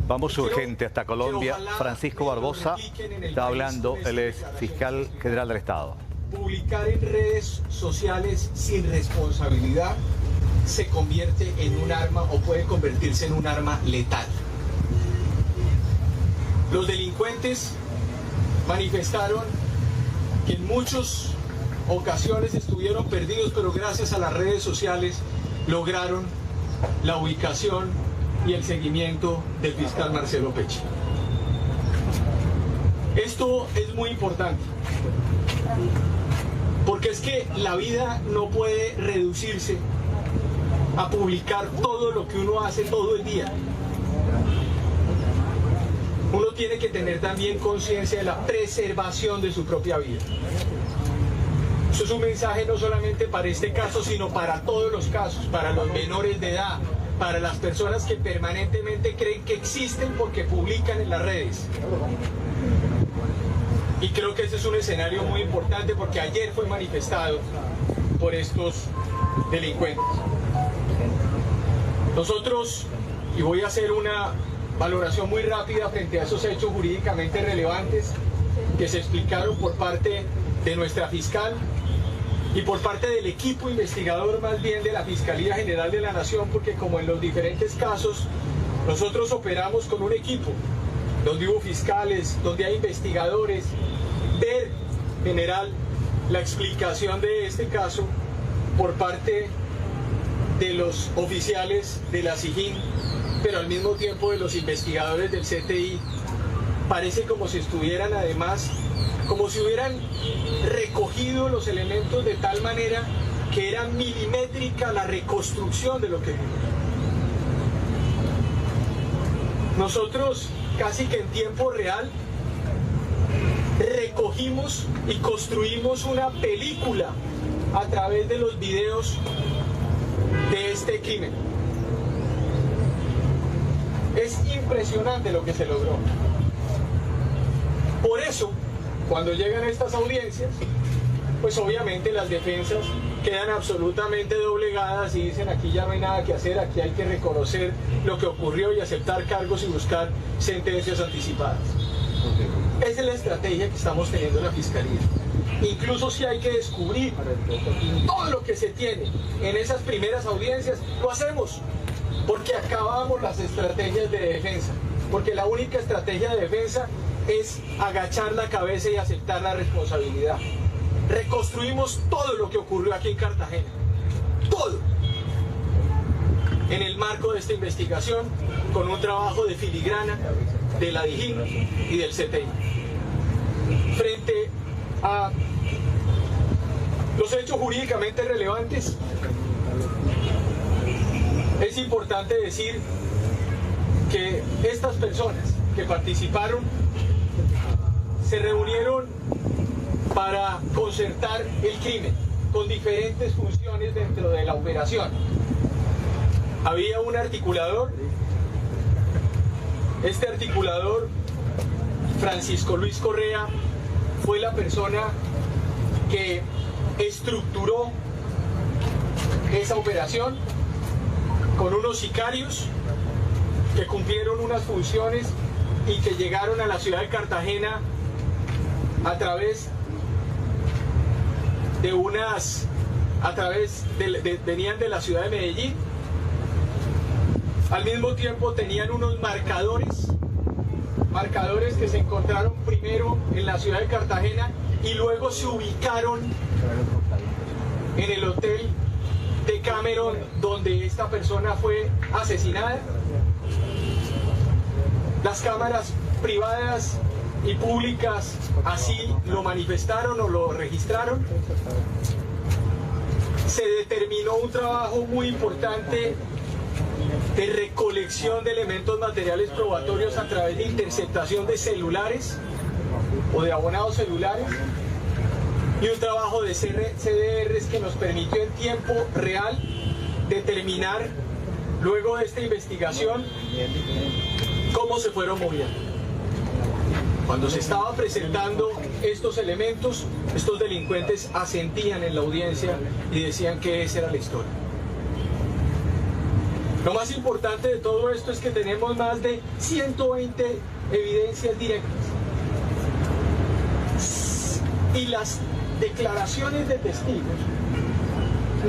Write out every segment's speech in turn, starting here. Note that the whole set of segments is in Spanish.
Vamos urgente hasta Colombia. Francisco Barbosa está hablando, él es fiscal general del Estado. Publicar en redes sociales sin responsabilidad se convierte en un arma o puede convertirse en un arma letal. Los delincuentes manifestaron que en muchas ocasiones estuvieron perdidos, pero gracias a las redes sociales lograron la ubicación y el seguimiento del fiscal Marcelo Pecci. Esto es muy importante, porque es que la vida no puede reducirse a publicar todo lo que uno hace todo el día. Uno tiene que tener también conciencia de la preservación de su propia vida. Eso es un mensaje no solamente para este caso, sino para todos los casos, para los menores de edad, para las personas que permanentemente creen que existen porque publican en las redes. Y creo que ese es un escenario muy importante porque ayer fue manifestado por estos delincuentes. Nosotros, y voy a hacer una valoración muy rápida frente a esos hechos jurídicamente relevantes que se explicaron por parte de nuestra fiscal y por parte del equipo investigador, más bien de la Fiscalía General de la Nación, porque como en los diferentes casos, nosotros operamos con un equipo, donde hubo fiscales, donde hay investigadores, ver general la explicación de este caso por parte de los oficiales de la SIJIN, pero al mismo tiempo de los investigadores del CTI. Parece como si estuvieran además, como si hubieran recogido los elementos de tal manera que era milimétrica la reconstrucción de lo que vimos. Nosotros casi que en tiempo real recogimos y construimos una película a través de los videos de este crimen. Es impresionante lo que se logró. Por eso, cuando llegan a estas audiencias, pues obviamente las defensas quedan absolutamente doblegadas y dicen: aquí ya no hay nada que hacer, aquí hay que reconocer lo que ocurrió y aceptar cargos y buscar sentencias anticipadas. Esa es la estrategia que estamos teniendo en la Fiscalía. Incluso si hay que descubrir todo lo que se tiene en esas primeras audiencias, lo hacemos, porque acabamos las estrategias de defensa, porque la única estrategia de defensa es agachar la cabeza y aceptar la responsabilidad. Reconstruimos todo lo que ocurrió aquí en Cartagena, todo, en el marco de esta investigación, con un trabajo de filigrana de la DIJÍN y del CTI. Frente a los hechos jurídicamente relevantes, es importante decir que estas personas que participaron se reunieron para concertar el crimen con diferentes funciones dentro de la operación. Había un articulador. Este articulador, Francisco Luis Correa, fue la persona que estructuró esa operación con unos sicarios que cumplieron unas funciones y que llegaron a la ciudad de Cartagena a través de venían de la ciudad de Medellín. Al mismo tiempo tenían unos marcadores que se encontraron primero en la ciudad de Cartagena y luego se ubicaron en el hotel de Cameron, donde esta persona fue asesinada. Las cámaras privadas y públicas así lo manifestaron o lo registraron. Se determinó un trabajo muy importante de recolección de elementos materiales probatorios a través de interceptación de celulares o de abonados celulares y un trabajo de CDRs que nos permitió en tiempo real determinar, luego de esta investigación, cómo se fueron moviendo. Cuando se estaban presentando estos elementos, estos delincuentes asentían en la audiencia y decían que esa era la historia. Lo más importante de todo esto es que tenemos más de 120 evidencias directas. Y las declaraciones de testigos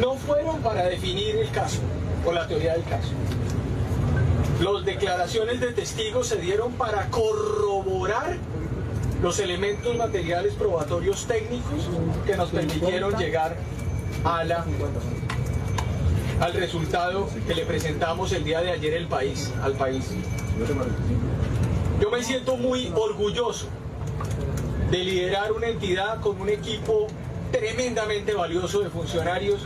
no fueron para definir el caso o la teoría del caso. Las declaraciones de testigos se dieron para corroborar los elementos materiales probatorios técnicos que nos permitieron llegar al resultado que le presentamos el día de ayer al país. Yo me siento muy orgulloso de liderar una entidad con un equipo tremendamente valioso de funcionarios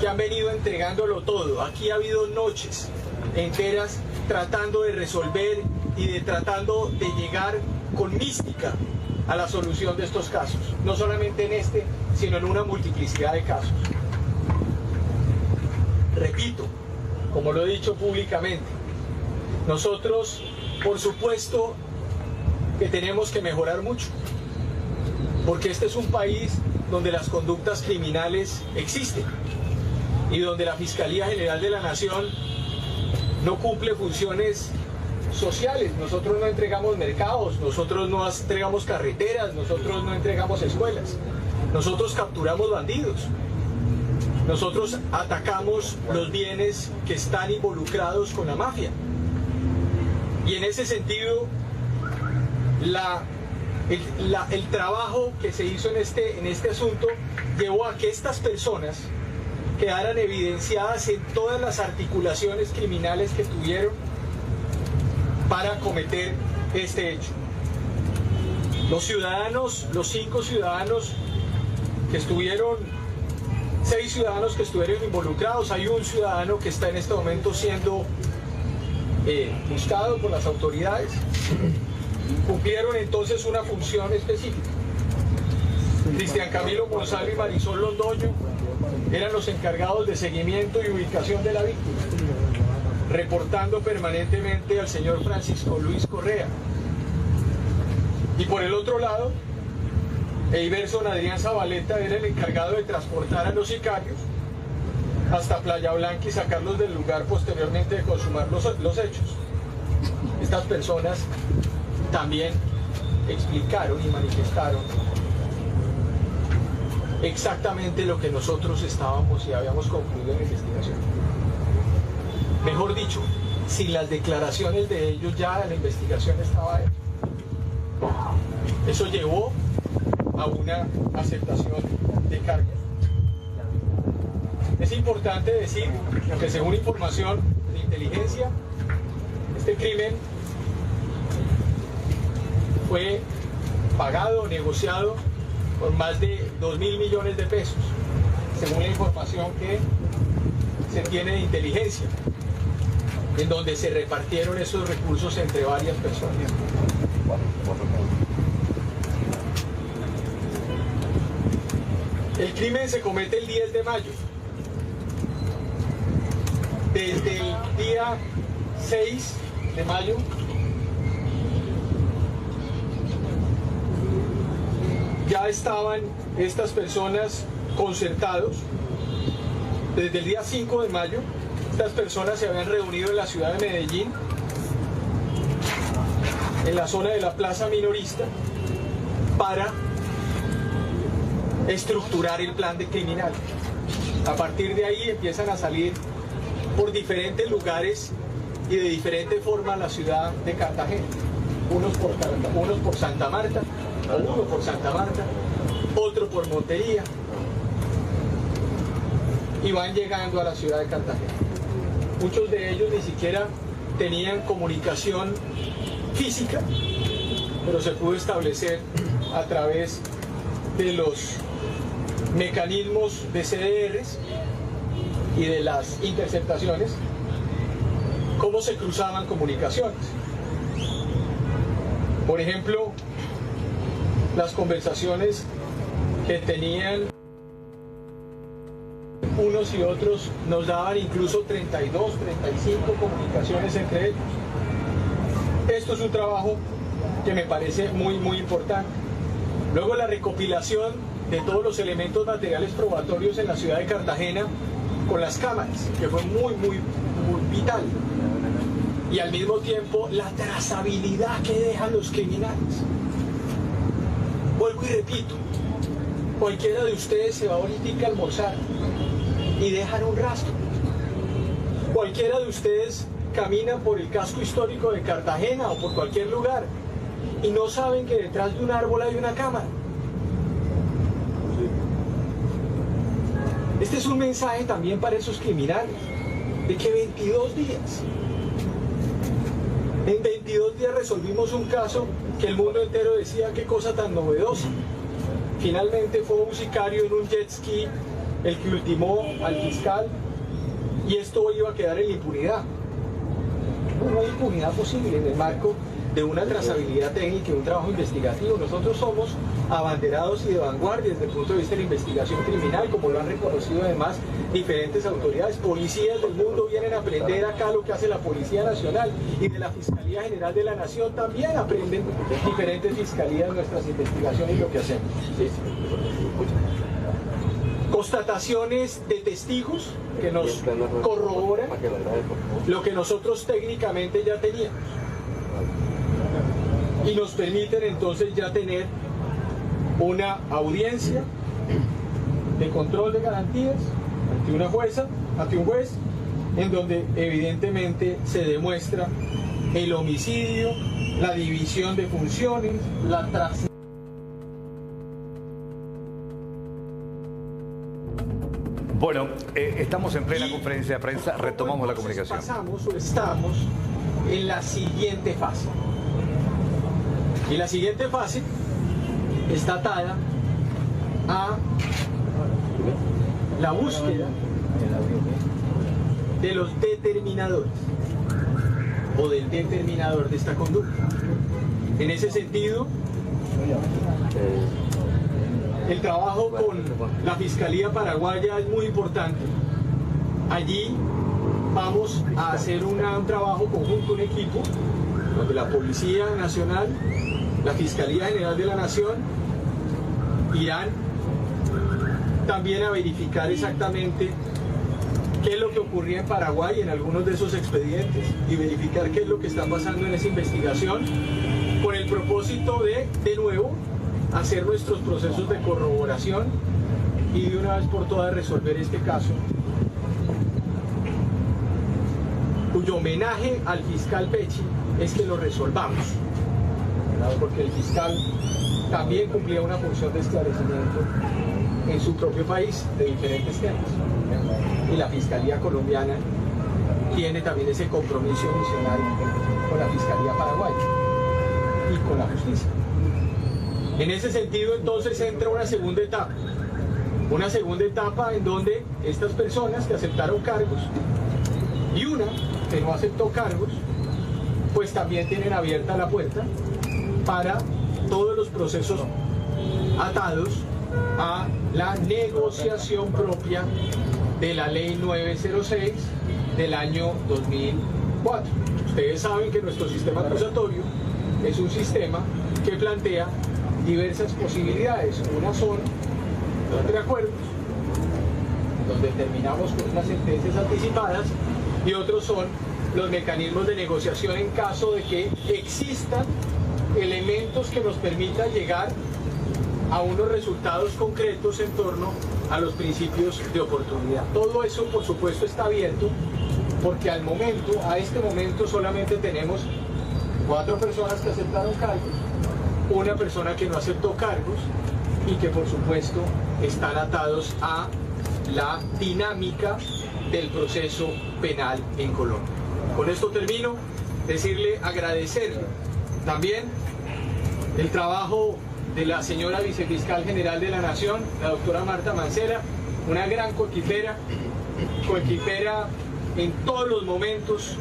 que han venido entregándolo todo. Aquí ha habido noches enteras tratando de resolver y tratando de llegar con mística a la solución de estos casos. No solamente en este, sino en una multiplicidad de casos. Repito, como lo he dicho públicamente, nosotros, por supuesto, que tenemos que mejorar mucho, porque este es un país donde las conductas criminales existen y donde la Fiscalía General de la Nación no cumple funciones sociales. Nosotros no entregamos mercados, nosotros no entregamos carreteras, nosotros no entregamos escuelas, nosotros capturamos bandidos, nosotros atacamos los bienes que están involucrados con la mafia. Y en ese sentido, el trabajo que se hizo en este asunto llevó a que estas personas quedaran evidenciadas en todas las articulaciones criminales que tuvieron para cometer este hecho. Los ciudadanos, los 5 ciudadanos que estuvieron, 6 ciudadanos que estuvieron involucrados, hay un ciudadano que está en este momento siendo buscado por las autoridades, cumplieron entonces una función específica. Cristian Camilo Gonzalo y Marisol Londoño eran los encargados de seguimiento y ubicación de la víctima, reportando permanentemente al señor Francisco Luis Correa. Y por el otro lado, Eiberson Adrián Zabaleta era el encargado de transportar a los sicarios hasta Playa Blanca y sacarlos del lugar posteriormente de consumar los hechos. Estas personas también explicaron y manifestaron exactamente lo que nosotros estábamos y habíamos concluido en la investigación. Mejor dicho, sin las declaraciones de ellos ya la investigación estaba hecha. Eso llevó a una aceptación de cargos. Es importante decir que según información de inteligencia, este crimen fue pagado, negociado por más de 2.000 millones de pesos, según la información que se tiene de inteligencia, en donde se repartieron esos recursos entre varias personas. El crimen se comete el 10 de mayo. Desde el día 6 de mayo ya estaban estas personas concertados. Desde el día 5 de mayo, estas personas se habían reunido en la ciudad de Medellín, en la zona de la plaza minorista, para estructurar el plan de criminal. A partir de ahí empiezan a salir por diferentes lugares y de diferente forma a la ciudad de Cartagena. Unos por Santa Marta, uno por Santa Marta, otro por Montería, y van llegando a la ciudad de Cartagena. Muchos de ellos ni siquiera tenían comunicación física, pero se pudo establecer a través de los mecanismos de CDRs y de las interceptaciones, cómo se cruzaban comunicaciones. Por ejemplo, las conversaciones que tenían unos y otros nos daban incluso 32, 35 comunicaciones entre ellos. Esto es un trabajo que me parece muy, muy importante. Luego la recopilación de todos los elementos materiales probatorios en la ciudad de Cartagena con las cámaras, que fue muy, muy, muy vital. Y al mismo tiempo la trazabilidad que dejan los criminales. Vuelvo y repito, cualquiera de ustedes se va ahorita a almorzar y dejan un rastro. Cualquiera de ustedes camina por el casco histórico de Cartagena o por cualquier lugar y no saben que detrás de un árbol hay una cámara. Este es un mensaje también para esos criminales, de que 22 días, en 22 días resolvimos un caso que el mundo entero decía qué cosa tan novedosa. Finalmente fue un sicario en un jet ski el que ultimó al fiscal y esto iba a quedar en impunidad. No hay impunidad posible en el marco de una trazabilidad técnica y un trabajo investigativo. Nosotros somos abanderados y de vanguardia desde el punto de vista de la investigación criminal, como lo han reconocido además diferentes autoridades. Policías del mundo vienen a aprender acá lo que hace la Policía Nacional, y de la Fiscalía General de la Nación también aprenden diferentes fiscalías nuestras investigaciones y lo que hacemos. ¿Sí? Constataciones de testigos que nos corroboran lo que nosotros técnicamente ya teníamos y nos permiten entonces ya tener una audiencia de control de garantías ante una jueza, ante un juez, en donde evidentemente se demuestra el homicidio, la división de funciones, la trazabilidad. Bueno, estamos en plena conferencia de prensa, retomamos la comunicación. Pasamos o estamos en la siguiente fase. Y la siguiente fase está atada a la búsqueda de los determinadores o del determinador de esta conducta. En ese sentido, el trabajo con la Fiscalía Paraguaya es muy importante. Allí vamos a hacer un trabajo conjunto, un equipo, donde la Policía Nacional, la Fiscalía General de la Nación irán también a verificar exactamente qué es lo que ocurría en Paraguay en algunos de esos expedientes y verificar qué es lo que está pasando en esa investigación, con el propósito de nuevo, hacer nuestros procesos de corroboración y de una vez por todas resolver este caso, cuyo homenaje al fiscal Pecci es que lo resolvamos, porque el fiscal también cumplía una función de esclarecimiento en su propio país de diferentes temas, y la Fiscalía colombiana tiene también ese compromiso adicional con la Fiscalía paraguaya y con la justicia. En ese sentido entonces entra una segunda etapa en donde estas personas que aceptaron cargos y una que no aceptó cargos, pues también tienen abierta la puerta para todos los procesos atados a la negociación propia de la Ley 906 del año 2004. Ustedes saben que nuestro sistema acusatorio es un sistema que plantea diversas posibilidades. Unas son los reacuerdos, donde terminamos con unas sentencias anticipadas, y otros son los mecanismos de negociación en caso de que existan elementos que nos permitan llegar a unos resultados concretos en torno a los principios de oportunidad. Todo eso, por supuesto, está abierto, porque a este momento solamente tenemos 4 personas que aceptaron cargos, una persona que no aceptó cargos y que, por supuesto, están atados a la dinámica del proceso penal en Colombia. Con esto termino, agradecerle también el trabajo de la señora Vicefiscal General de la Nación, la doctora Marta Mancera, una gran coequipera en todos los momentos,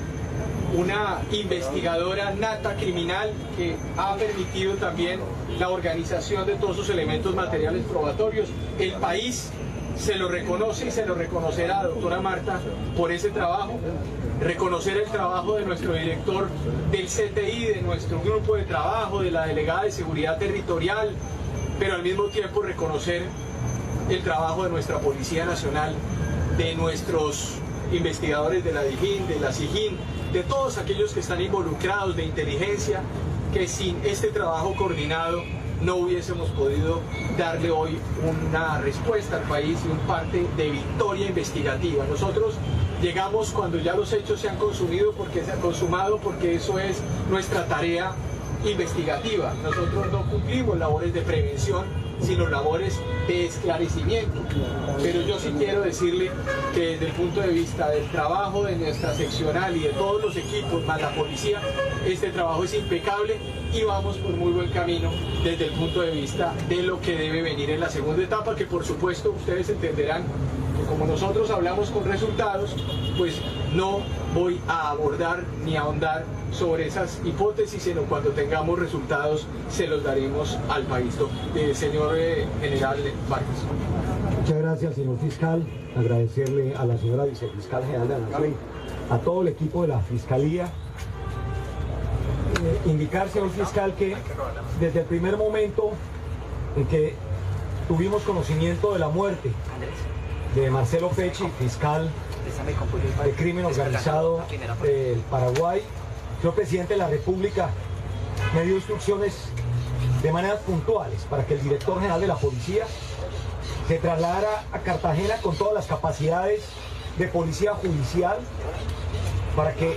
una investigadora nata criminal que ha permitido también la organización de todos sus elementos materiales probatorios. El país se lo reconoce y se lo reconocerá, doctora Marta, por ese trabajo. Reconocer el trabajo de nuestro director del CTI, de nuestro grupo de trabajo, de la delegada de Seguridad Territorial, pero al mismo tiempo reconocer el trabajo de nuestra Policía Nacional, de nuestros investigadores de la DIJÍN, de la SIJÍN, de todos aquellos que están involucrados de inteligencia, que sin este trabajo coordinado no hubiésemos podido darle hoy una respuesta al país y un parte de victoria investigativa. Nosotros llegamos cuando ya los hechos se han consumado, porque eso es nuestra tarea investigativa. Nosotros no cumplimos labores de prevención, sino labores de esclarecimiento. Pero yo sí quiero decirle que desde el punto de vista del trabajo de nuestra seccional y de todos los equipos, más la policía, este trabajo es impecable y vamos por muy buen camino desde el punto de vista de lo que debe venir en la segunda etapa, que por supuesto ustedes entenderán que como nosotros hablamos con resultados, pues no voy a abordar ni a ahondar sobre esas hipótesis, sino cuando tengamos resultados se los daremos al país. Señor General Vargas. Muchas gracias, señor fiscal. Agradecerle a la señora vicefiscal general de la Nación, a todo el equipo de la Fiscalía. Indicar, señor fiscal, que desde el primer momento en que tuvimos conocimiento de la muerte de Marcelo Pecci, fiscal de crimen organizado del Paraguay, el señor presidente de la República me dio instrucciones de maneras puntuales para que el director general de la policía se trasladara a Cartagena con todas las capacidades de policía judicial para que,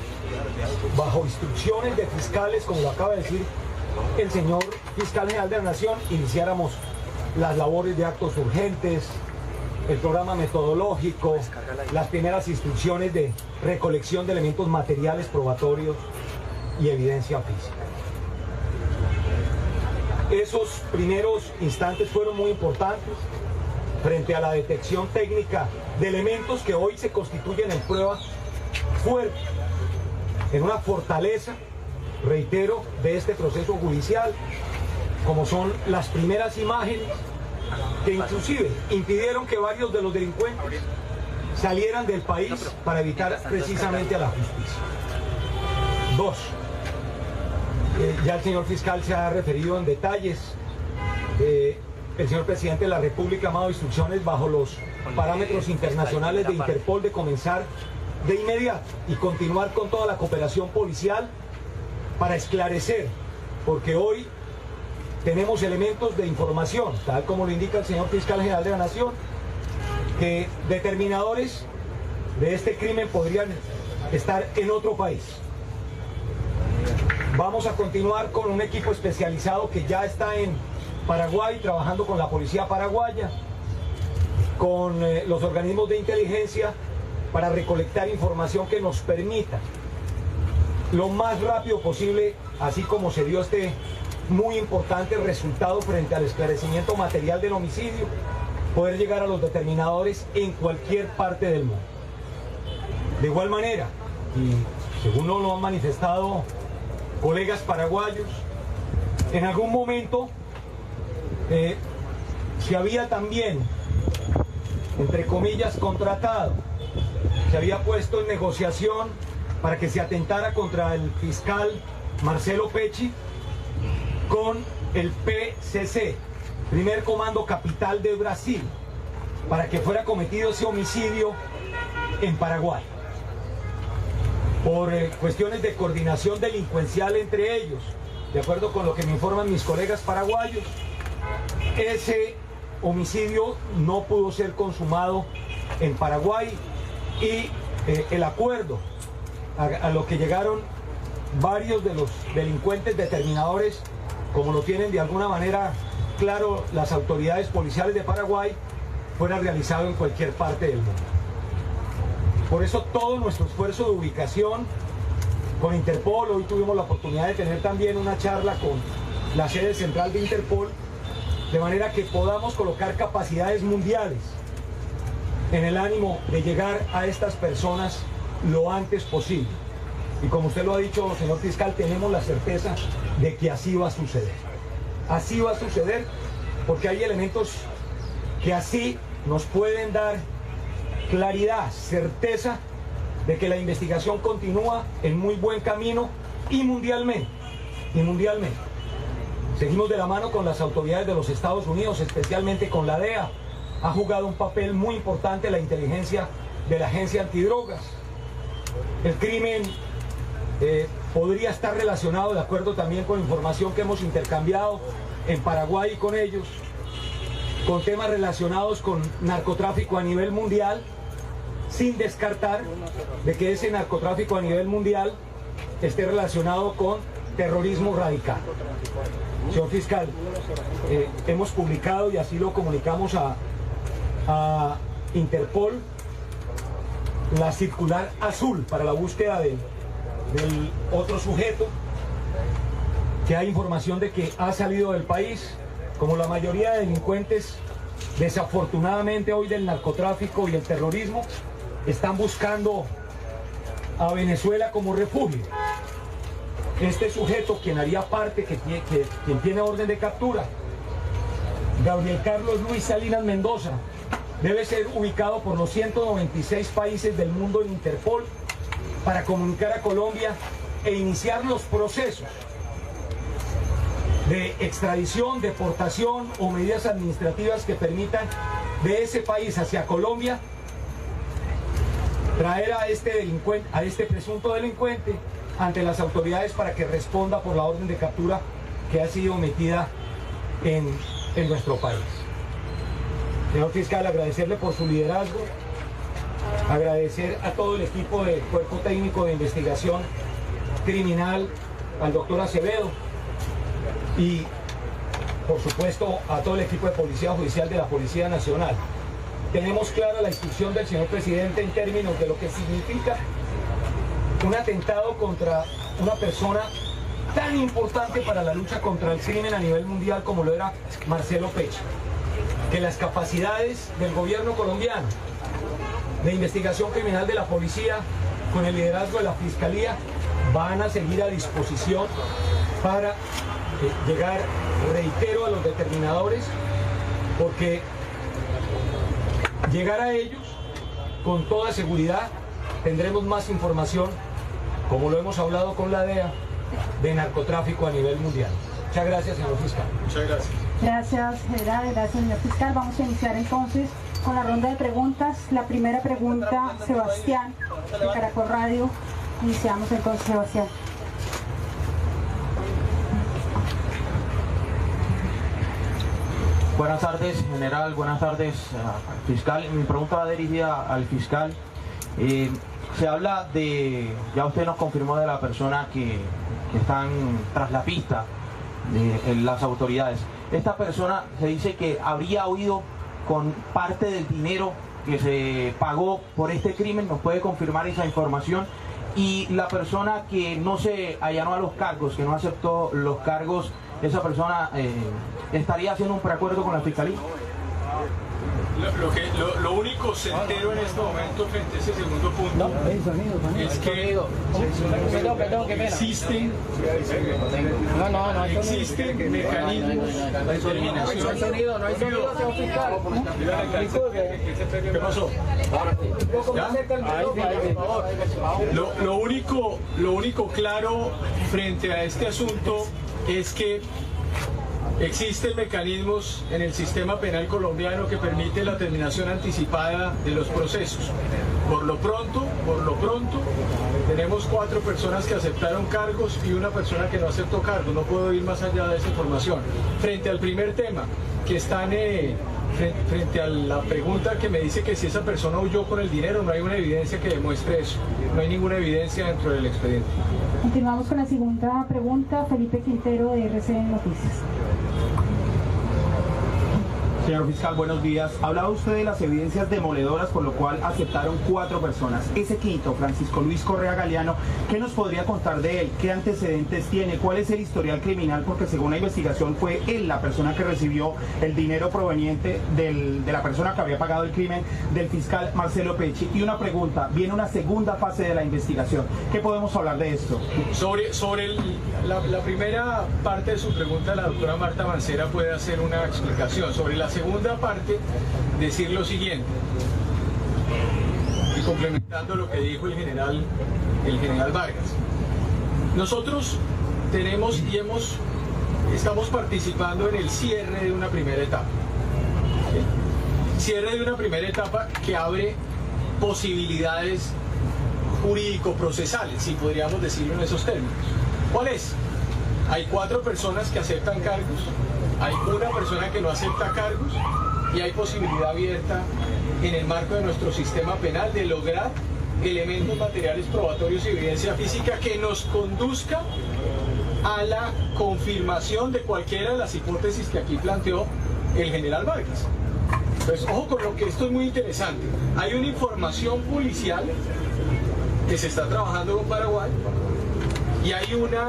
bajo instrucciones de fiscales, como lo acaba de decir el señor fiscal general de la Nación, iniciáramos las labores de actos urgentes, el programa metodológico, las primeras instrucciones de recolección de elementos materiales probatorios y evidencia física. Esos primeros instantes fueron muy importantes frente a la detección técnica de elementos que hoy se constituyen en prueba fuerte, en una fortaleza, reitero, de este proceso judicial, como son las primeras imágenes que inclusive impidieron que varios de los delincuentes salieran del país para evitar precisamente a la justicia. Dos, ya el señor fiscal se ha referido en detalles. El señor presidente de la República ha dado instrucciones bajo los parámetros internacionales de Interpol de comenzar de inmediato y continuar con toda la cooperación policial para esclarecer, porque hoy tenemos elementos de información, tal como lo indica el señor fiscal general de la Nación, que determinadores de este crimen podrían estar en otro país. Vamos a continuar con un equipo especializado que ya está en Paraguay, trabajando con la policía paraguaya, con los organismos de inteligencia, para recolectar información que nos permita lo más rápido posible, así como se dio este muy importante resultado frente al esclarecimiento material del homicidio, poder llegar a los determinadores en cualquier parte del mundo. De igual manera, y según nos lo han manifestado colegas paraguayos, en algún momento se había también, entre comillas, contratado, se había puesto en negociación para que se atentara contra el fiscal Marcelo Pecci con el PCC, Primer Comando Capital de Brasil, para que fuera cometido ese homicidio en Paraguay. Por cuestiones de coordinación delincuencial entre ellos, de acuerdo con lo que me informan mis colegas paraguayos, ese homicidio no pudo ser consumado en Paraguay y el acuerdo a lo que llegaron varios de los delincuentes determinadores, como lo tienen de alguna manera claro las autoridades policiales de Paraguay, fuera realizado en cualquier parte del mundo. Por eso todo nuestro esfuerzo de ubicación con Interpol, hoy tuvimos la oportunidad de tener también una charla con la sede central de Interpol, de manera que podamos colocar capacidades mundiales en el ánimo de llegar a estas personas lo antes posible. Y como usted lo ha dicho, señor fiscal, tenemos la certeza de que así va a suceder. Así va a suceder porque hay elementos que así nos pueden dar claridad, certeza de que la investigación continúa en muy buen camino y mundialmente. Seguimos de la mano con las autoridades de los Estados Unidos, especialmente con la DEA. Ha jugado un papel muy importante la inteligencia de la Agencia Antidrogas. El crimen podría estar relacionado, de acuerdo también con información que hemos intercambiado en Paraguay y con ellos, con temas relacionados con narcotráfico a nivel mundial, sin descartar de que ese narcotráfico a nivel mundial esté relacionado con terrorismo radical. Señor fiscal, hemos publicado, y así lo comunicamos a Interpol, la circular azul para la búsqueda del otro sujeto, que hay información de que ha salido del país. Como la mayoría de delincuentes, desafortunadamente hoy del narcotráfico y el terrorismo, están buscando a Venezuela como refugio. Este sujeto, quien haría parte, quien tiene orden de captura, Gabriel Carlos Luis Salinas Mendoza, debe ser ubicado por los 196 países del mundo en Interpol para comunicar a Colombia e iniciar los procesos de extradición, deportación o medidas administrativas que permitan de ese país hacia Colombia traer a este delincuente, a este presunto delincuente, ante las autoridades para que responda por la orden de captura que ha sido emitida en nuestro país. Señor fiscal, agradecerle por su liderazgo, agradecer a todo el equipo del Cuerpo Técnico de Investigación Criminal, al doctor Acevedo, y por supuesto a todo el equipo de Policía Judicial de la Policía Nacional. Tenemos clara la instrucción del señor presidente en términos de lo que significa un atentado contra una persona tan importante para la lucha contra el crimen a nivel mundial como lo era Marcelo Pecha. Que las capacidades del gobierno colombiano de investigación criminal de la policía, con el liderazgo de la Fiscalía, van a seguir a disposición para llegar, reitero, a los determinadores, porque llegar a ellos con toda seguridad tendremos más información, como lo hemos hablado con la DEA, de narcotráfico a nivel mundial. Muchas gracias, señor fiscal. Muchas gracias. Gracias, general. Gracias, señor fiscal. Vamos a iniciar entonces con la ronda de preguntas. La primera pregunta, Sebastián, de Caracol Radio. Iniciamos entonces, Sebastián. Buenas tardes, general. Buenas tardes, fiscal. Mi pregunta va dirigida al fiscal. Se habla de, ya usted nos confirmó, de la persona que están tras la pista de las autoridades. Esta persona se dice que habría huido con parte del dinero que se pagó por este crimen. ¿Nos puede confirmar esa información? Y la persona que no se allanó a los cargos, que no aceptó los cargos, esa persona estaría haciendo un preacuerdo con la fiscalía. Lo único certero en este momento frente a ese segundo punto es que existen mecanismos de determinación. ¿Qué pasó? Lo único claro frente a este asunto es que existen mecanismos en el sistema penal colombiano que permiten la terminación anticipada de los procesos. Por lo pronto, tenemos 4 personas que aceptaron cargos y una persona que no aceptó cargos. No puedo ir más allá de esa información. Frente al primer tema, que están frente a la pregunta que me dice que si esa persona huyó con el dinero, no hay una evidencia que demuestre eso. No hay ninguna evidencia dentro del expediente. Continuamos con la segunda pregunta, Felipe Quintero de RCN Noticias. Señor fiscal, buenos días. Hablaba usted de las evidencias demoledoras, por lo cual aceptaron 4 personas. Ese quinto, Francisco Luis Correa Galeano, ¿qué nos podría contar de él? ¿Qué antecedentes tiene? ¿Cuál es el historial criminal? Porque según la investigación fue él la persona que recibió el dinero proveniente de la persona que había pagado el crimen, del fiscal Marcelo Pecha. Y una pregunta, viene una segunda fase de la investigación. ¿Qué podemos hablar de esto? Sobre la primera parte de su pregunta, la doctora Marta Mancera puede hacer una explicación. Sobre la segunda parte, decir lo siguiente, y complementando lo que dijo el general Vargas. Nosotros tenemos y estamos participando en el cierre de una primera etapa. Cierre de una primera etapa que abre posibilidades jurídico-procesales, si podríamos decirlo en esos términos. ¿Cuál es? Hay 4 personas que aceptan cargos, hay una persona que no acepta cargos y hay posibilidad abierta en el marco de nuestro sistema penal de lograr elementos materiales probatorios y evidencia física que nos conduzca a la confirmación de cualquiera de las hipótesis que aquí planteó el general Vargas. Pues ojo con lo que esto es muy interesante. Hay una información policial que se está trabajando con Paraguay y hay una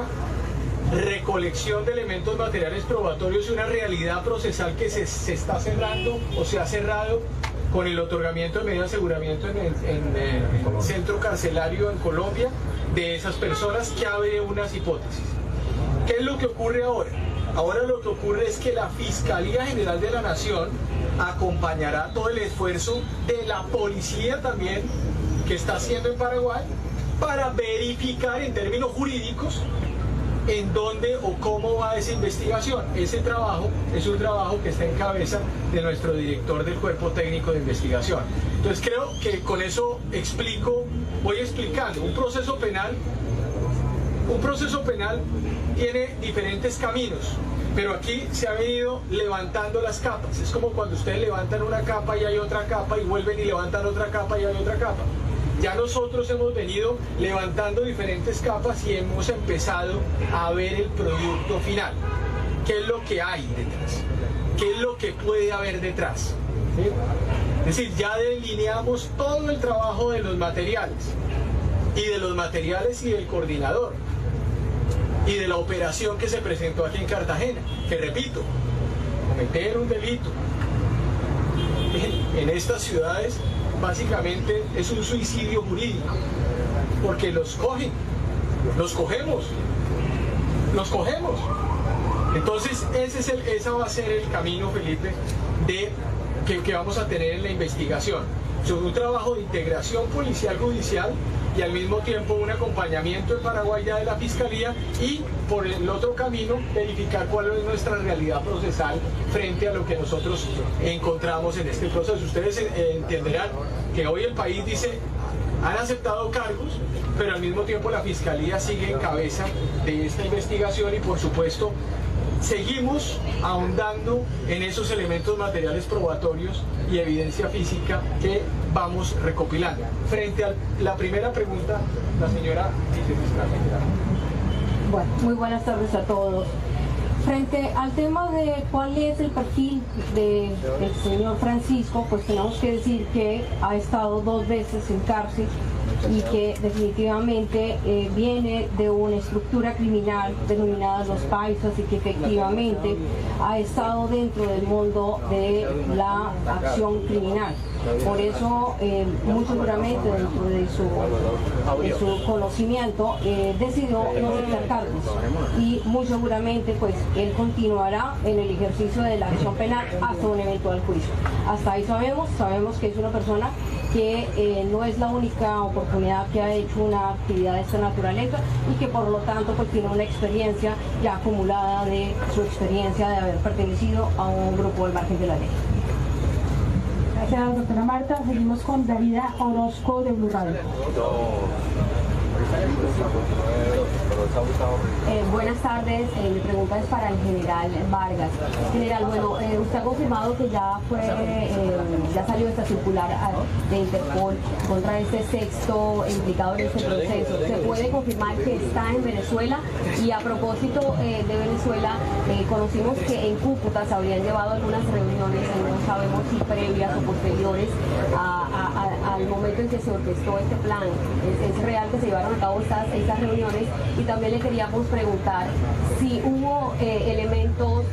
recolección de elementos materiales probatorios y una realidad procesal que se está cerrando o se ha cerrado con el otorgamiento de medidas de aseguramiento en el centro carcelario en Colombia de esas personas que abre unas hipótesis. ¿Qué es lo que ocurre ahora? Ahora lo que ocurre es que la Fiscalía General de la Nación acompañará todo el esfuerzo de la policía también que está haciendo en Paraguay para verificar en términos jurídicos en dónde o cómo va esa investigación. Ese trabajo es un trabajo que está en cabeza de nuestro director del Cuerpo Técnico de Investigación. Entonces creo que con eso voy explicando. Un proceso penal tiene diferentes caminos, pero aquí se ha venido levantando las capas. Es como cuando ustedes levantan una capa y hay otra capa y vuelven y levantan otra capa y hay otra capa. Ya nosotros hemos venido levantando diferentes capas y hemos empezado a ver el producto final. ¿Qué es lo que hay detrás? ¿Qué es lo que puede haber detrás? ¿Sí? Es decir, ya delineamos todo el trabajo de los materiales y del coordinador y de la operación que se presentó aquí en Cartagena, que repito, cometer un delito en estas ciudades básicamente es un suicidio jurídico, porque los cogemos. Entonces ese va a ser el camino, Felipe, que vamos a tener en la investigación. Sobre un trabajo de integración policial judicial y al mismo tiempo un acompañamiento en Paraguay ya de la Fiscalía y por el otro camino verificar cuál es nuestra realidad procesal frente a lo que nosotros encontramos en este proceso. Ustedes entenderán que hoy el país dice, han aceptado cargos, pero al mismo tiempo la Fiscalía sigue en cabeza de esta investigación y por supuesto seguimos ahondando en esos elementos materiales probatorios y evidencia física que vamos recopilando. Frente a la primera pregunta, la señora vicefiscal general. Bueno, muy buenas tardes a todos. Frente al tema de cuál es el perfil del señor Francisco, pues tenemos que decir que ha estado 2 veces en cárcel y que definitivamente viene de una estructura criminal denominada Los Paisas y que efectivamente ha estado dentro del mundo de la acción criminal. Por eso, muy seguramente dentro de su conocimiento, decidió no aceptar cargos y muy seguramente pues él continuará en el ejercicio de la acción penal hasta un eventual juicio. Hasta ahí sabemos que es una persona que no es la única oportunidad que ha hecho una actividad de esta naturaleza y que por lo tanto pues tiene una experiencia ya acumulada de su experiencia de haber pertenecido a un grupo al margen de la ley. Gracias, doctora Marta. Seguimos con Davida Orozco de Blue Radio. Buenas tardes, mi pregunta es para el general Vargas. General, bueno, usted ha confirmado que ya salió esta circular de Interpol contra este sexto implicado en este proceso. ¿Se puede confirmar que está en Venezuela? Y a propósito de Venezuela, conocimos que en Cúcuta se habrían llevado algunas reuniones, no sabemos si previas o posteriores al momento en que se orquestó este plan. ¿Es real que se llevaron a cabo estas reuniones? Y también le queríamos preguntar si hubo elementos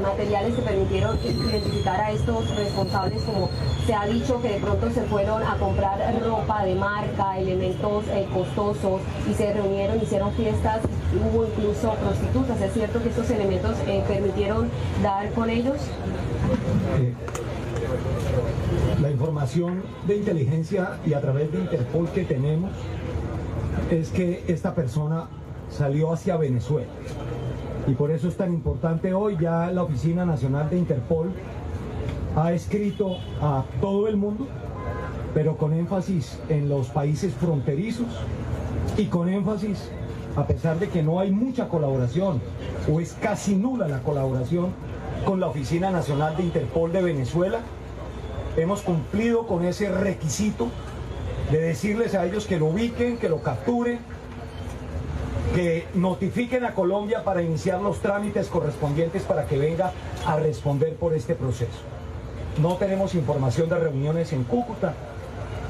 materiales que permitieron identificar a estos responsables, como se ha dicho que de pronto se fueron a comprar ropa de marca, elementos costosos y se reunieron, hicieron fiestas, hubo incluso prostitutas. ¿Es cierto que estos elementos permitieron dar con ellos? La información de inteligencia y a través de Interpol que tenemos es que esta persona salió hacia Venezuela y por eso es tan importante hoy. Ya la Oficina Nacional de Interpol ha escrito a todo el mundo pero con énfasis en los países fronterizos y con énfasis, a pesar de que no hay mucha colaboración o es casi nula la colaboración con la Oficina Nacional de Interpol de Venezuela, hemos cumplido con ese requisito de decirles a ellos que lo ubiquen, que lo capturen, que notifiquen a Colombia para iniciar los trámites correspondientes para que venga a responder por este proceso. No tenemos información de reuniones en Cúcuta.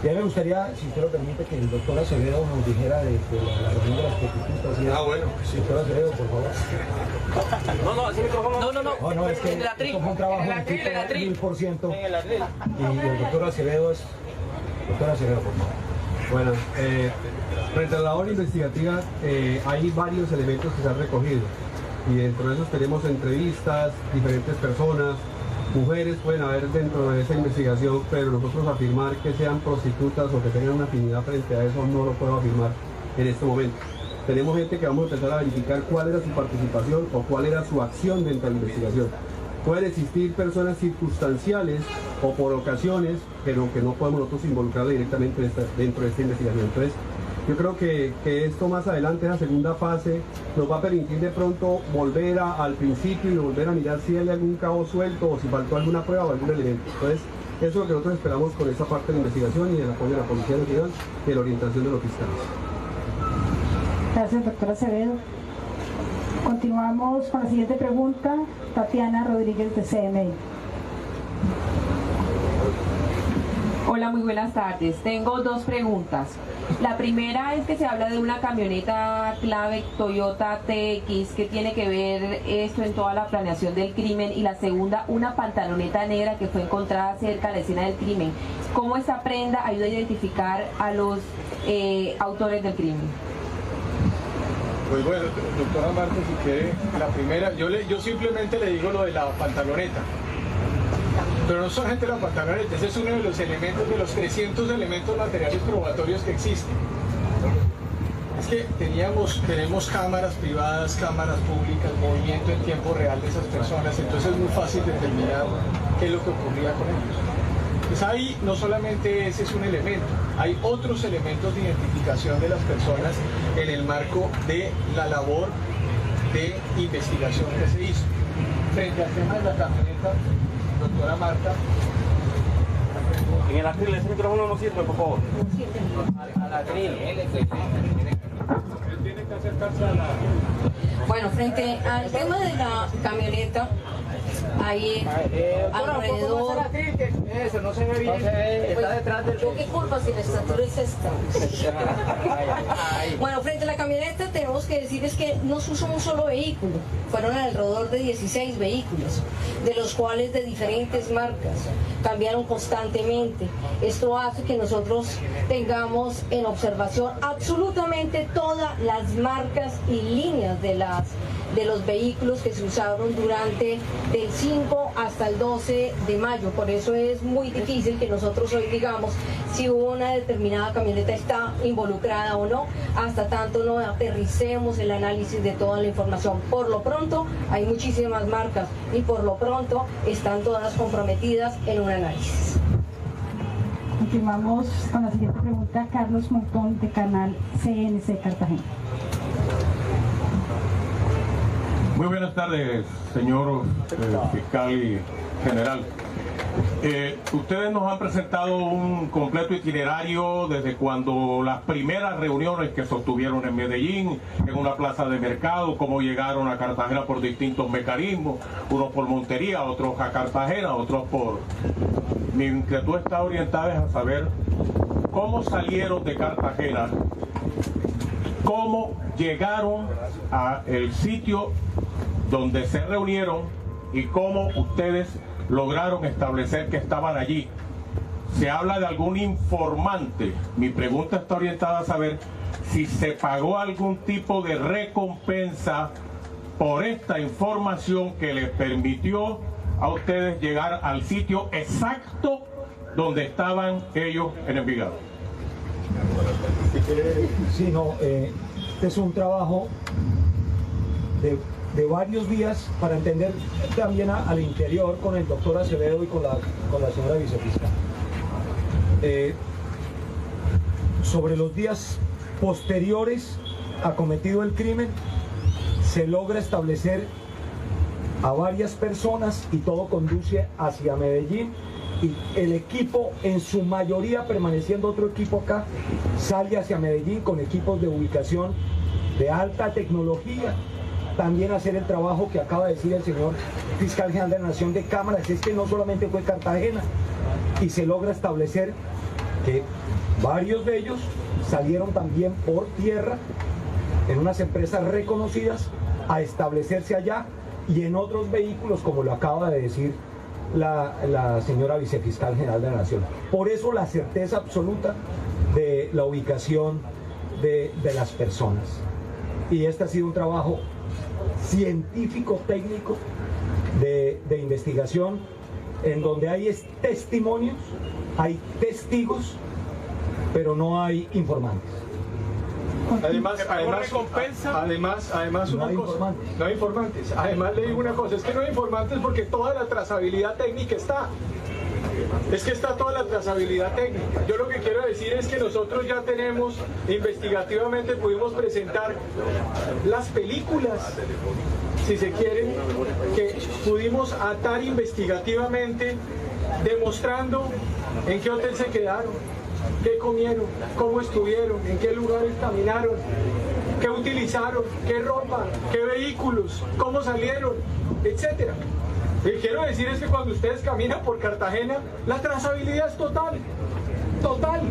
Ya me gustaría, si usted lo permite, que el doctor Acevedo nos dijera de la reunión de las prostitutas. Bueno, sí. Doctor Acevedo, por favor. Así micrófono. No, es que esto fue un trabajo en equipo del 1000%. Y el doctor Acevedo es... Doctor Acevedo, por favor. Bueno, frente a la labor investigativa hay varios elementos que se han recogido y dentro de esos tenemos entrevistas, diferentes personas, mujeres pueden haber dentro de esa investigación, pero nosotros afirmar que sean prostitutas o que tengan una afinidad frente a eso no lo puedo afirmar en este momento. Tenemos gente que vamos a empezar a verificar cuál era su participación o cuál era su acción dentro de la investigación. Pueden existir personas circunstanciales o por ocasiones, pero que no podemos nosotros involucrarla directamente dentro de esta investigación. Entonces, yo creo que esto más adelante, la segunda fase, nos va a permitir de pronto volver al principio y volver a mirar si hay algún cabo suelto o si faltó alguna prueba o algún elemento. Entonces, eso es lo que nosotros esperamos con esta parte de la investigación y del apoyo de la Policía Nacional y de la orientación de los fiscales. Gracias, doctora Acevedo. Continuamos con la siguiente pregunta, Tatiana Rodríguez de CMI. Hola, muy buenas tardes. Tengo dos preguntas. La primera es que se habla de una camioneta clave Toyota TX que tiene que ver esto en toda la planeación del crimen, y la segunda, una pantaloneta negra que fue encontrada cerca de la escena del crimen. ¿Cómo esa prenda ayuda a identificar a los autores del crimen? Pues bueno, doctora Marta, si quiere, la primera, yo simplemente le digo lo de la pantaloneta. Pero no solamente la pantaloneta, ese es uno de los elementos, de los 300 elementos materiales probatorios que existen. Es que tenemos cámaras privadas, cámaras públicas, movimiento en tiempo real de esas personas, entonces es muy fácil determinar qué es lo que ocurría con ellos. Pues ahí no solamente ese es un elemento, hay otros elementos de identificación de las personas en el marco de la labor de investigación que se hizo. Frente al tema de la camioneta, doctora Marta. En el atril, ese micrófono no sirve, por favor. Al atril. Él tiene que acercarse a la... Bueno, frente al tema de la camioneta, hay alrededor... Eso no se ve bien. Está detrás del... ¿Qué culpa si la estatura es esta? Bueno, frente a la camioneta tenemos que decir es que no se usó un solo vehículo, fueron alrededor de 16 vehículos, de los cuales de diferentes marcas, cambiaron constantemente. Esto hace que nosotros tengamos en observación absolutamente todas las marcas y líneas de los vehículos que se usaron durante del 5 hasta el 12 de mayo. Por eso es muy difícil que nosotros hoy digamos si una determinada camioneta está involucrada o no, hasta tanto no aterricemos el análisis de toda la información. Por lo pronto hay muchísimas marcas y por lo pronto están todas comprometidas en un análisis. Continuamos con la siguiente pregunta, Carlos Montón de Canal CNC Cartagena. Muy buenas tardes, señor fiscal y general. Ustedes nos han presentado un completo itinerario desde cuando las primeras reuniones que sostuvieron en Medellín, en una plaza de mercado, cómo llegaron a Cartagena por distintos mecanismos, unos por Montería, otros a Cartagena, otros por... Mi inquietud está orientada a saber cómo salieron de Cartagena, cómo llegaron al sitio donde se reunieron y cómo ustedes lograron establecer que estaban allí. Se habla de algún informante. Mi pregunta está orientada a saber si se pagó algún tipo de recompensa por esta información que les permitió a ustedes llegar al sitio exacto donde estaban ellos en Envigado. Sí, no, este es un trabajo de varios días para entender también al interior con el doctor Acevedo y con la señora vicefiscal. sobre los días posteriores a cometido el crimen, se logra establecer a varias personas y todo conduce hacia Medellín, y el equipo, en su mayoría permaneciendo otro equipo acá, sale hacia Medellín con equipos de ubicación de alta tecnología. También hacer el trabajo que acaba de decir el señor fiscal general de la Nación de cámaras, es que no solamente fue Cartagena, y se logra establecer que varios de ellos salieron también por tierra en unas empresas reconocidas a establecerse allá, y en otros vehículos, como lo acaba de decir la señora vicefiscal general de la Nación. Por eso la certeza absoluta de la ubicación de las personas. Y este ha sido un trabajo científico, técnico, de investigación, en donde hay testimonios, hay testigos, pero no hay informantes. Además una cosa, no hay informantes. Además le digo una cosa, es que no hay informantes porque toda la trazabilidad técnica está. Es que está toda la trazabilidad técnica. Yo lo que quiero decir es que nosotros ya tenemos, investigativamente pudimos presentar las películas, si se quieren, que pudimos atar investigativamente, demostrando en qué hotel se quedaron, qué comieron, cómo estuvieron, en qué lugares caminaron, qué utilizaron, qué ropa, qué vehículos, cómo salieron, etcétera. Lo que quiero decir es que cuando ustedes caminan por Cartagena, la trazabilidad es total, total.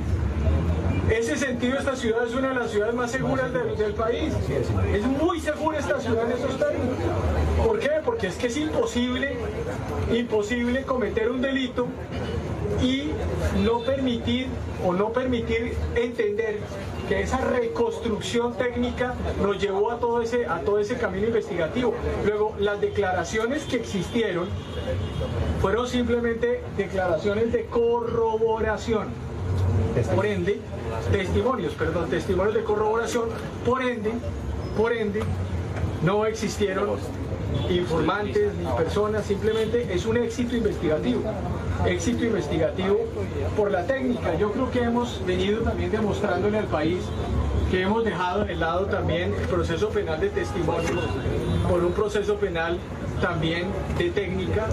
En ese sentido, esta ciudad es una de las ciudades más seguras del país. Es muy segura esta ciudad en esos términos. ¿Por qué? Porque es que es imposible cometer un delito y no permitir entender que esa reconstrucción técnica nos llevó a todo ese camino investigativo. Luego, las declaraciones que existieron fueron simplemente declaraciones de corroboración, por ende, testimonios de corroboración, por ende, no existieron informantes ni personas, simplemente es un éxito investigativo por la técnica. Yo creo que hemos venido también demostrándole al país que hemos dejado de lado también el proceso penal de testimonios por un proceso penal también de técnica,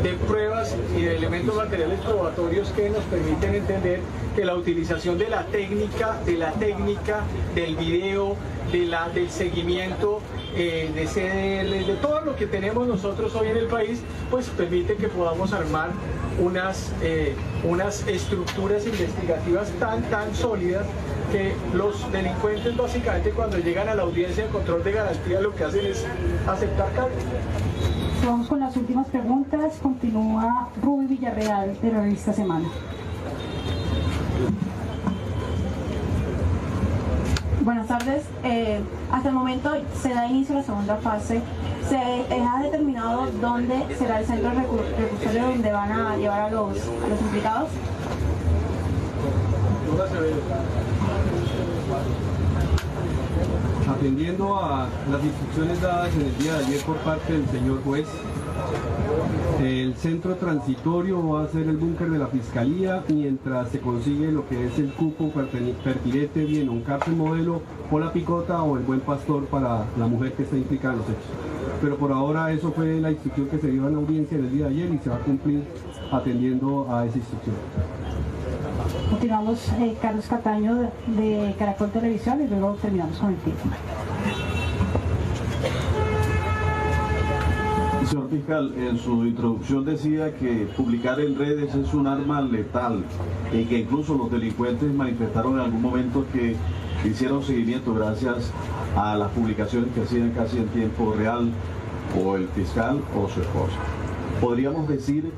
de pruebas y de elementos materiales probatorios que nos permiten entender que la utilización de la técnica, del video, del seguimiento, de CDR, de todo lo que tenemos nosotros hoy en el país, pues permite que podamos armar unas estructuras investigativas tan sólidas que los delincuentes básicamente cuando llegan a la audiencia de control de garantía lo que hacen es aceptar cargos. Vamos con las últimas preguntas. Continúa Ruby Villarreal de la revista Semana. Buenas tardes. Hasta el momento se da inicio a la segunda fase. ¿Se ha determinado dónde será el centro reclusorio donde van a llevar a los implicados? Atendiendo a las instrucciones dadas en el día de ayer por parte del señor juez, el centro transitorio va a ser el búnker de la Fiscalía mientras se consigue lo que es el cupo pertinente, bien un cárcel modelo o la picota o el buen pastor para la mujer que está implicada en los hechos. Pero por ahora eso fue la instrucción que se dio en la audiencia en el día de ayer y se va a cumplir atendiendo a esa instrucción. Continuamos, Carlos Cataño de Caracol Televisión, y luego terminamos con el tiempo. Señor fiscal, en su introducción decía que publicar en redes es un arma letal y que incluso los delincuentes manifestaron en algún momento que hicieron seguimiento gracias a las publicaciones que hacían casi en tiempo real o el fiscal o su esposa. ¿Podríamos decir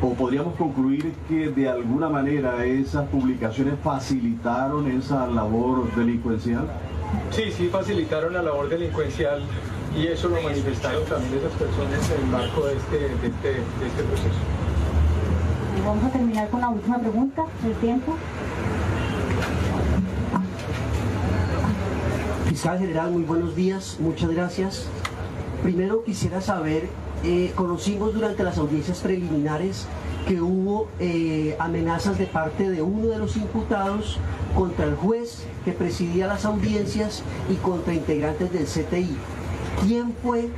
o podríamos concluir que de alguna manera esas publicaciones facilitaron esa labor delincuencial? Sí, facilitaron la labor delincuencial y eso lo manifestaron también esas personas en el marco de este proceso. Vamos a terminar con la última pregunta del tiempo. Fiscal General, muy buenos días, muchas gracias. Primero quisiera saber, conocimos durante las audiencias preliminares que hubo amenazas de parte de uno de los imputados contra el juez que presidía las audiencias y contra integrantes del CTI. ¿Quién fue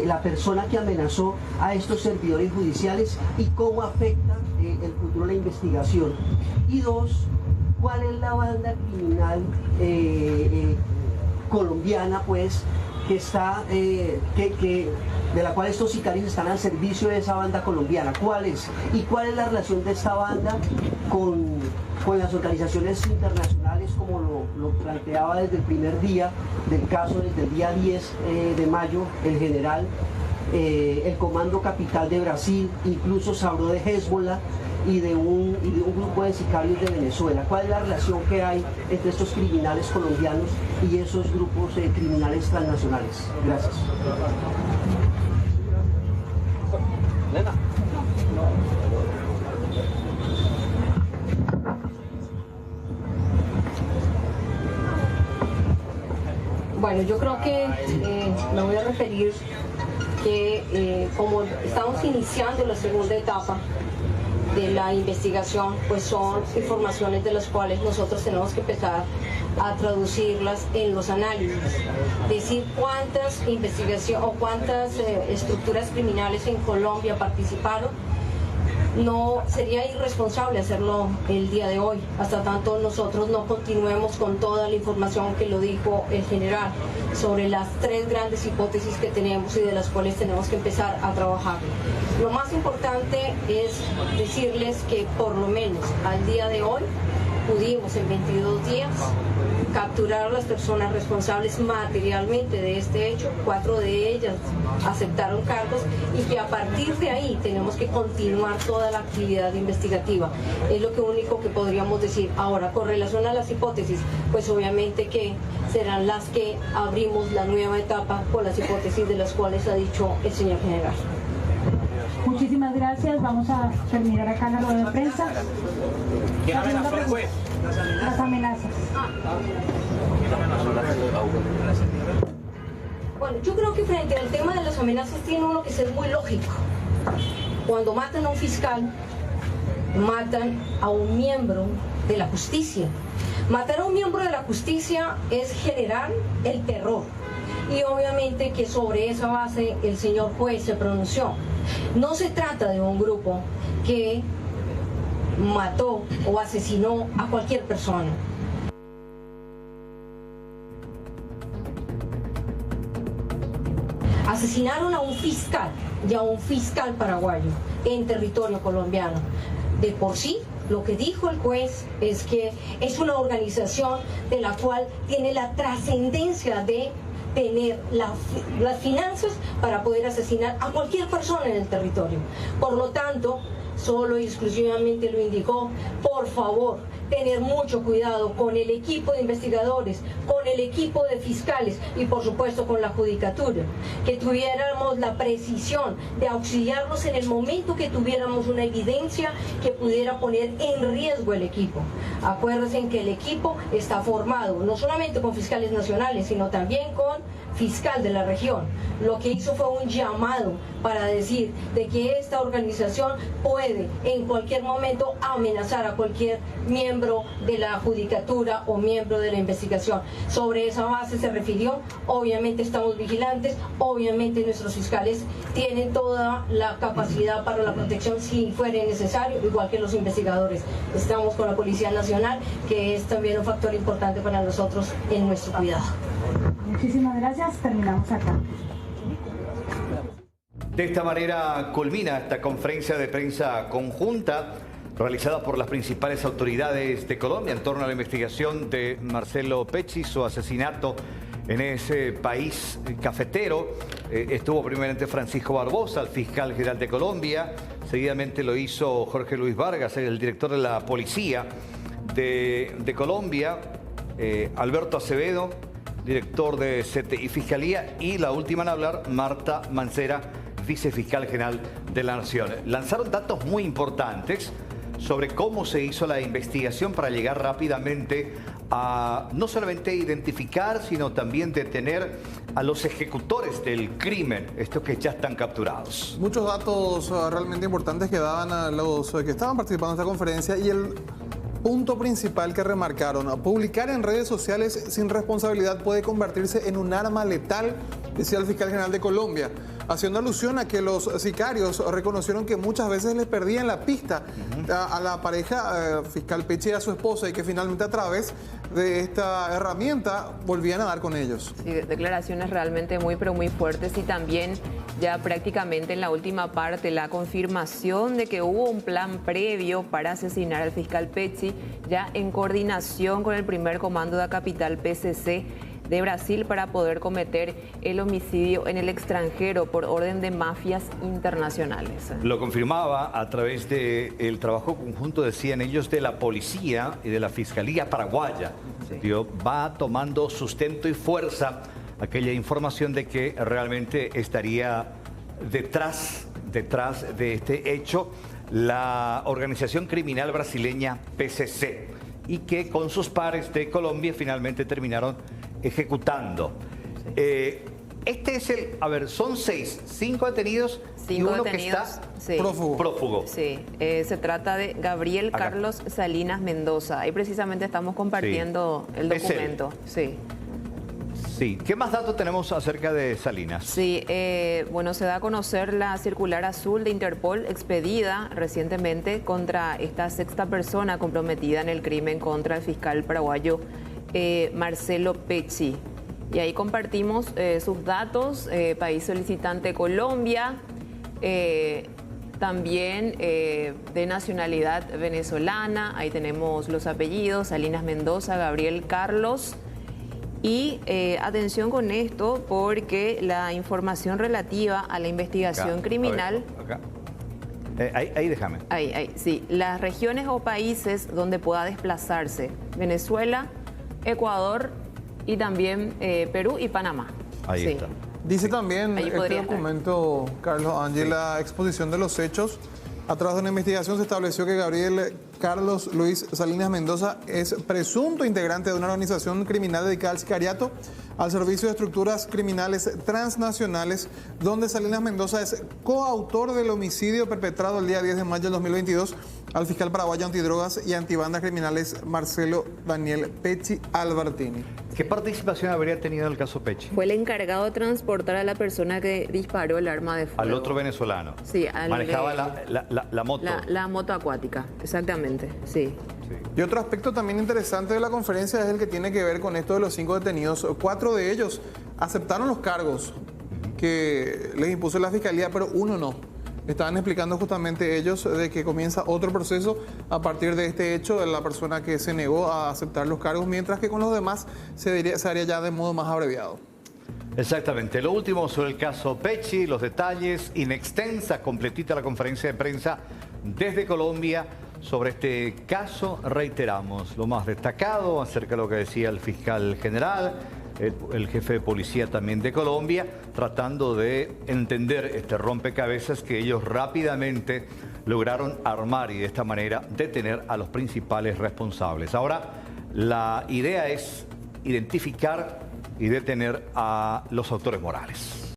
la persona que amenazó a estos servidores judiciales y cómo afecta el futuro de la investigación? Y dos, ¿cuál es la banda criminal colombiana, pues, que está, de la cual estos sicarios están al servicio de esa banda colombiana? ¿Cuál es? ¿Y cuál es la relación de esta banda con las organizaciones internacionales, como lo planteaba desde el primer día del caso, desde el día 10 de mayo, el general, el Comando Capital de Brasil, incluso se habló de Hezbollah y de un grupo de sicarios de Venezuela? ¿Cuál es la relación que hay entre estos criminales colombianos y esos grupos criminales transnacionales? Gracias. Bueno, yo creo que me voy a referir que como estamos iniciando la segunda etapa de la investigación, pues son informaciones de las cuales nosotros tenemos que empezar a traducirlas en los análisis. Decir cuántas investigaciones o cuántas estructuras criminales en Colombia participaron, no sería irresponsable hacerlo el día de hoy, hasta tanto nosotros no continuemos con toda la información que lo dijo el general sobre las tres grandes hipótesis que tenemos y de las cuales tenemos que empezar a trabajar. Lo más importante es decirles que por lo menos al día de hoy pudimos en 22 días capturar a las personas responsables materialmente de este hecho. 4 de ellas aceptaron cargos y que a partir de ahí tenemos que continuar toda la actividad investigativa. Es lo único que podríamos decir. Ahora, con relación a las hipótesis, pues obviamente que serán las que abrimos la nueva etapa con las hipótesis de las cuales ha dicho el señor general. Muchísimas gracias. Vamos a terminar acá la rueda de prensa. ¿Quién amenazó al juez? Las amenazas. Bueno, yo creo que frente al tema de las amenazas tiene uno que ser muy lógico. Cuando matan a un fiscal, matan a un miembro de la justicia. Matar a un miembro de la justicia es generar el terror. Y obviamente que sobre esa base el señor juez se pronunció. No se trata de un grupo que mató o asesinó a cualquier persona. Asesinaron a un fiscal y a un fiscal paraguayo en territorio colombiano. De por sí, lo que dijo el juez es que es una organización de la cual tiene la trascendencia de tener las finanzas para poder asesinar a cualquier persona en el territorio. Por lo tanto, solo y exclusivamente lo indicó, por favor, tener mucho cuidado con el equipo de investigadores, con el equipo de fiscales y por supuesto con la judicatura, que tuviéramos la precisión de auxiliarnos en el momento que tuviéramos una evidencia que pudiera poner en riesgo el equipo. Acuérdense que el equipo está formado no solamente con fiscales nacionales, sino también con fiscal de la región. Lo que hizo fue un llamado para decir de que esta organización puede en cualquier momento amenazar a cualquier miembro de la judicatura o miembro de la investigación. Sobre esa base se refirió. Obviamente estamos vigilantes, obviamente nuestros fiscales tienen toda la capacidad para la protección si fuera necesario, igual que los investigadores. Estamos con la Policía Nacional, que es también un factor importante para nosotros en nuestro cuidado. Muchísimas gracias. Terminamos acá. De esta manera culmina esta conferencia de prensa conjunta realizada por las principales autoridades de Colombia en torno a la investigación de Marcelo Pecci, su asesinato en ese país cafetero. Estuvo primeramente Francisco Barbosa, el fiscal general de Colombia. Seguidamente lo hizo Jorge Luis Vargas, el director de la policía de Colombia. Alberto Acevedo, director de CTI Fiscalía. Y la última en hablar, Marta Mancera, vicefiscal general de la Nación. Lanzaron datos muy importantes sobre cómo se hizo la investigación para llegar rápidamente a no solamente identificar, sino también detener a los ejecutores del crimen, estos que ya están capturados. Muchos datos realmente importantes que daban a los que estaban participando en esta conferencia, y el punto principal que remarcaron: publicar en redes sociales sin responsabilidad puede convertirse en un arma letal, decía el fiscal general de Colombia, haciendo alusión a que los sicarios reconocieron que muchas veces les perdían la pista a la pareja, fiscal Pecci y a su esposa, y que finalmente a través de esta herramienta volvían a dar con ellos. Sí, declaraciones realmente muy pero muy fuertes, y también ya prácticamente en la última parte la confirmación de que hubo un plan previo para asesinar al fiscal Pecci, ya en coordinación con el primer comando de la capital PCC de Brasil, para poder cometer el homicidio en el extranjero por orden de mafias internacionales. Lo confirmaba a través del trabajo conjunto, decían ellos, de la policía y de la Fiscalía Paraguaya. Sí. Va tomando sustento y fuerza aquella información de que realmente estaría detrás de este hecho la organización criminal brasileña PCC, y que con sus pares de Colombia finalmente terminaron ejecutando. Este es son 5 detenidos y uno que está prófugo. Sí, se trata de Gabriel Carlos Salinas Mendoza. Ahí precisamente estamos compartiendo el documento. Sí. Sí. ¿Qué más datos tenemos acerca de Salinas? Sí, bueno, se da a conocer la circular azul de Interpol expedida recientemente contra esta sexta persona comprometida en el crimen contra el fiscal paraguayo Marcelo Pecci. Y ahí compartimos sus datos: país solicitante Colombia, también de nacionalidad venezolana. Ahí tenemos los apellidos: Salinas Mendoza, Gabriel Carlos. Y atención con esto, porque la información relativa a la investigación criminal... Ahí déjame. Ahí, sí. Las regiones o países donde pueda desplazarse: Venezuela, Ecuador y también Perú y Panamá. Ahí está. Dice también este documento, Carlos Ángel, la exposición de los hechos. A través de una investigación se estableció que Gabriel Carlos Luis Salinas Mendoza es presunto integrante de una organización criminal dedicada al sicariato, al servicio de estructuras criminales transnacionales, donde Salinas Mendoza es coautor del homicidio perpetrado el día 10 de mayo del 2022 al fiscal paraguayo antidrogas y antibandas criminales Marcelo Daniel Pecci Albertini. ¿Qué participación habría tenido en el caso Pecci? Fue el encargado de transportar a la persona que disparó el arma de fuego. Al otro venezolano. Sí, manejaba la moto. La moto acuática, exactamente, sí. Y otro aspecto también interesante de la conferencia es el que tiene que ver con esto de los 5 detenidos. 4 de ellos aceptaron los cargos que les impuso la fiscalía, pero uno no. Estaban explicando justamente ellos de que comienza otro proceso a partir de este hecho de la persona que se negó a aceptar los cargos, mientras que con los demás se haría ya de modo más abreviado. Exactamente. Lo último sobre el caso Pecci, los detalles, in extensa, completita la conferencia de prensa desde Colombia sobre este caso. Reiteramos lo más destacado acerca de lo que decía el fiscal general, el jefe de policía también de Colombia, tratando de entender este rompecabezas que ellos rápidamente lograron armar y de esta manera detener a los principales responsables. Ahora, la idea es identificar y detener a los autores morales.